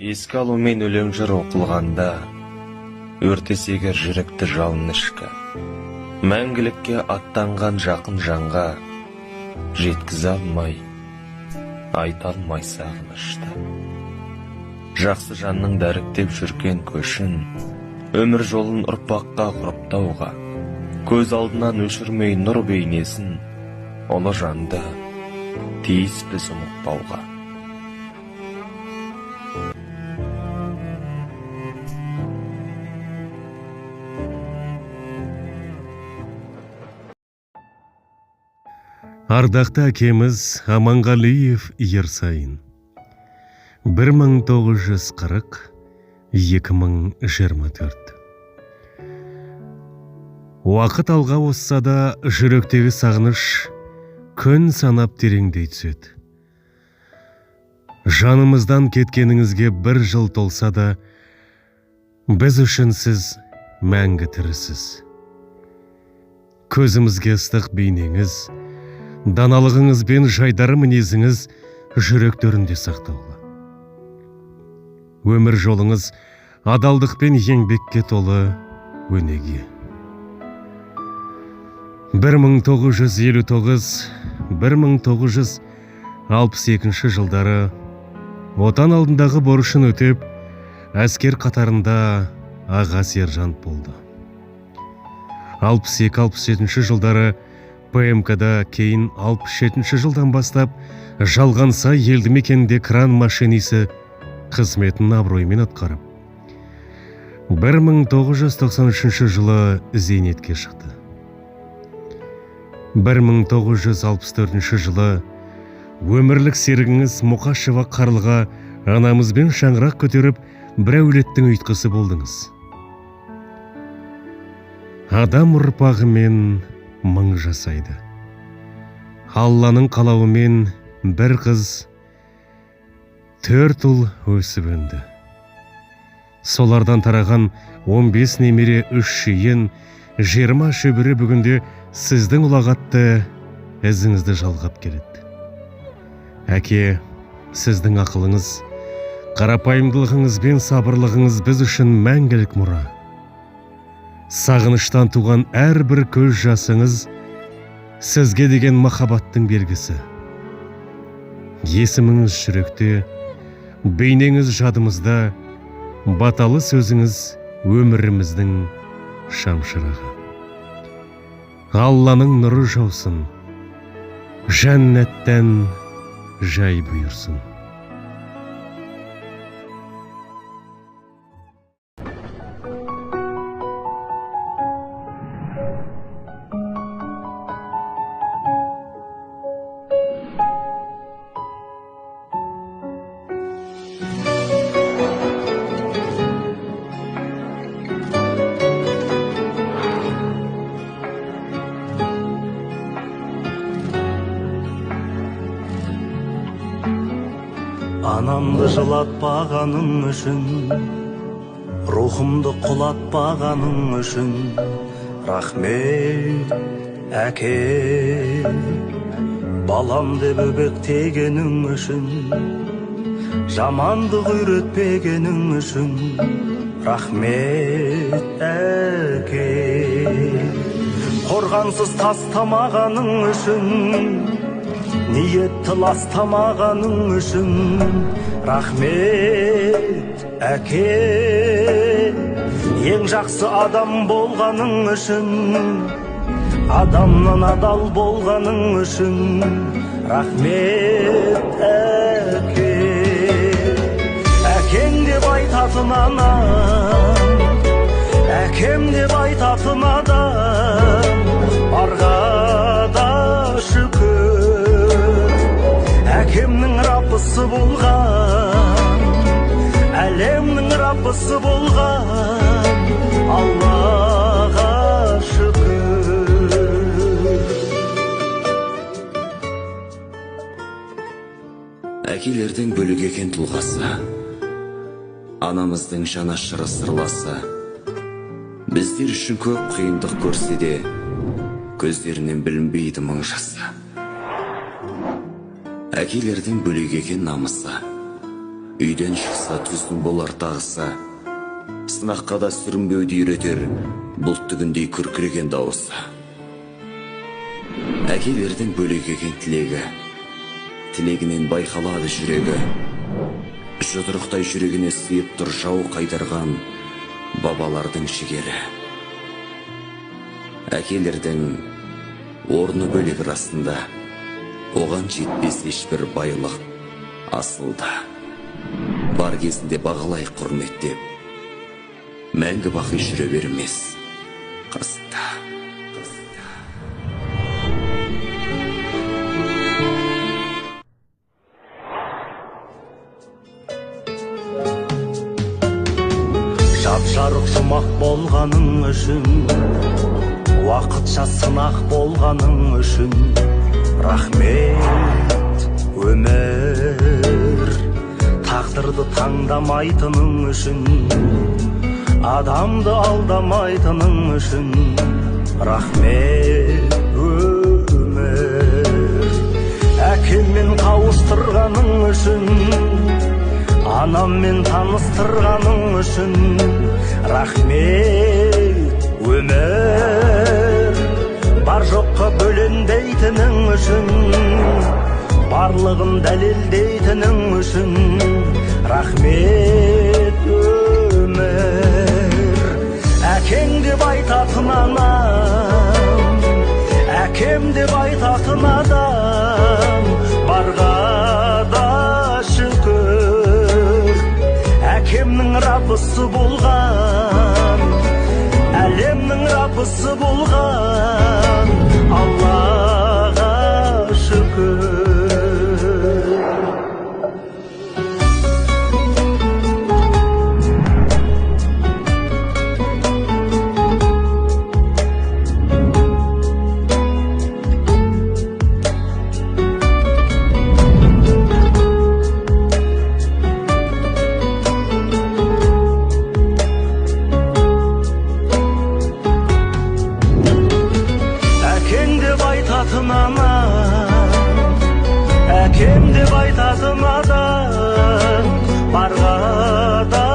Еске алумен өлең жыр оқылғанда, өртесегер жүректі жалын ішкі. Мәңгілікке аттанған жақын жанға, жеткізе алмай, айта алмай сағынышты. Жақсы жанның дәріптеп жүрген көшін, өмір жолын ұрпаққа құрыптауға, көз алдынан өшірмей нұр бейнесін, ұлы жанды тиіс біз ұмытпауға. Ардақты әкеміз Аманғалиев Ерсайын. 1940-2024. Уақыт алға осса да жүректегі сағыныш күн санап тереңдей түседі. Жанымыздан кеткеніңізге 1 жыл толса да, біз үшін сіз мәңгі тірісіз. Көзімізге ыстық бейнеңіз, даналығыңыз бен жайдары мінезіңіз жүректерінде сақтаулы. Өмір жолыңыз адалдық пен еңбекке толы өнеге. 1959-1962 жылдары отан алдындағы борышын өтеп, әскер қатарында аға сержант болды. 62-67 жылдары ПМК-да, кейін 67 жылдан бастап Жалғансай елді мекенінде кран машинисі қызметін абыроймен атқарып, 1993 жылы зейнетке шықты. 1964 жылы өмірлік серігіңіз Мұқашева Қарлыға анамызбен шаңырақ көтеріп, бір әулеттің ұйытқысы болдыңыз. Адам ұрпағымен мың жасайды. Алланың қалауымен бір қыз, 4 ұл өсіп өнді. Солардан тараған 15 немере 3 шейін, 20 шөбірі бүгінде сіздің ұлағатты ізіңізді жалғап келеді. Әке, сіздің ақылыңыз, қарапайымдылығыңыз бен сабырлығыңыз біз үшін мәңгілік мұра. Сағыныштан туған әрбір көз жасыңыз сізге деген махаббаттың белгісі. Есіміңіз жүректе, бейнеңіз жадымызда, баталы сөзіңіз өміріміздің шамшырағы. Алланың нұры жаусын, жәннаттан жай бұйырсын. Анамды жылатпағаның үшін, рухымды құлатпағаның үшін, рахмет, әке. Балам деп өбектегенің үшін, жамандық үйретпегенің үшін, рахмет, әке. Қорғансыз тастамағаның үшін, ниетті ластамағаның үшін, рахмет, әке. Ең жақсы адам болғаның үшін, адамнан адал болғаның үшін, рахмет, әке. Әкең деп айтатын анам, әкем деп айтатын адам, барға да шүкір. Әкемнің раббысы болған, әлемнің раббысы болған, Аллаға шүкір. Әкелердің бөлік екен тұлғасы, анамыздың жанашыры сырласы. Біздер үшін көп қиындық көрсе де, көздерінен білінбейді мың жасы. Әкелердің бөлек екен намысы, Үйден шықса түздің болар тағыса, сынаққа да сүрінбеуді үйретер бұлт түгіндей күркіреген дауысы. Әкелердің бөлек тілегі, тілегінен байқалады жүрегі. Жұдырықтай жүрегіне сыйып тұр жау қайдарған бабалардың жігері. Әкелердің орны бөлек расында, оған жетпес ешбір байлық асылда. Бар кезінде бағалай құрметтеп, мәңгі бақи жүре бермес қасында. Жап-жарық жұмақ болғаның үшін, уақытша сынақ болғаның үшін, рахмет өмір. Тағдырды таңдамайтының үшін, адамды алдамайтының үшін, рахмет өмір. Әкеммен қауыштырғаның үшін, анаммен таныстырғаның үшін, рахмет өмір. Бар жоққа бөлендейтінің үшін, барлығын дәлелдейтінің үшін, рахмет өмір. Әкең деп айтатын анам, әкем деп айтатын адам, барға да шүкір. Әкемнің раббысы болған, әлемнің раббысы болған, Аллаға шүкір. Әкем деп айтатын адам, барға да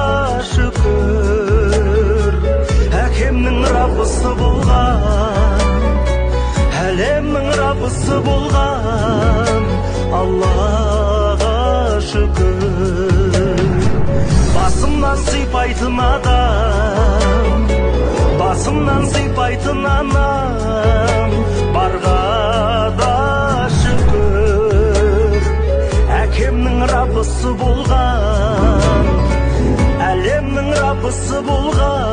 шүкір. Әкемнің раббысы болған, әлемнің раббысы болған, Аллаға шүкір. Басымнан сипайтын адам, басымнан сипайтын анам, барға да шүкір. Әкемнің раббысы болған, әлемнің раббысы болған,